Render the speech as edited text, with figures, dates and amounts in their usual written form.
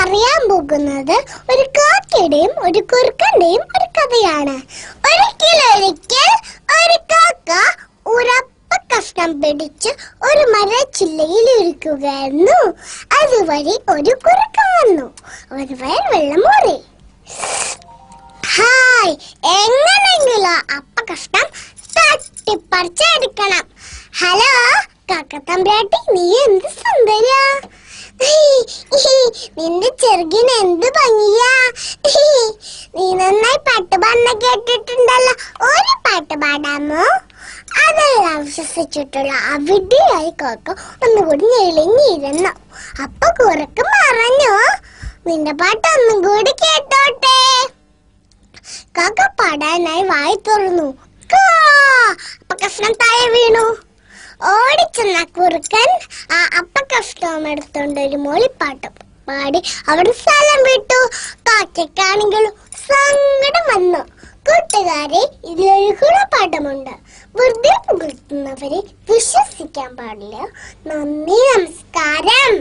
പറയാൻ പോകുന്നത് ഒരു കാക്കയുടെയും ഒരു കുറുക്കന്റെയും ഒരു കഥയാണ്. ഒരിക്കൽ ഒരു കാക്ക ഉറപ്പ കഷ്ണം പിടിച്ച് ഒരു മരച്ചില്ലയിൽ ഇരിക്കുകയായിരുന്നു. അതുവഴി ഒരു കുറുക്കൻ വന്നു. ഒരു വയൽ വെള്ളം മോറി. ഹായ്, എങ്ങനെയെങ്കിലും അപ്പ കഷ്ണം തട്ടിപ്പറിച്ചെടുക്കണം. ഹലോ കാക്കത്തമ്പ്രാട്ടി, നീ എന്ത് സുന്ദരിയാ! നിന്റെ ചെറുകിന് എന്ത് ഭംഗിയാ! നീ നന്നായി പാട്ട് പാടുന്ന കേട്ടിട്ടുണ്ടല്ലോ. ഒരു പാട്ട് പാടാമോ? അതെല്ലാം വിശ്വസിച്ചിട്ടുള്ള അവിടെയായി കാക്ക ഒന്നുകൂടി ഞെളിഞ്ഞിരുന്നു. അപ്പൊ കുറുക്ക് പറഞ്ഞു, നിന്റെ പാട്ട് ഒന്നും കൂടി കേട്ടോട്ടെ. കാക്ക പാടാനായി വായി തുറന്നു. അപ്പ കഷ്ണം താഴെ വീണു. ഓടിച്ചെന്ന കുറുക്കൻ ആ അപ്പ കഷ്ണം എടുത്തോണ്ട് ഒരു മൂളിപ്പാട്ടും പാടി അവിടെ സ്ഥലം വിട്ടു. കാക്കയ്ക്കാണെങ്കിലും സങ്കടം വന്നു. കൂട്ടുകാരെ, ഇതിലൊരു ഗുണപാഠമുണ്ട്. വെറുതെ പുകഴ്ത്തുന്നവരെ വിശ്വസിക്കാൻ പാടില്ല. നന്ദി, നമസ്കാരം.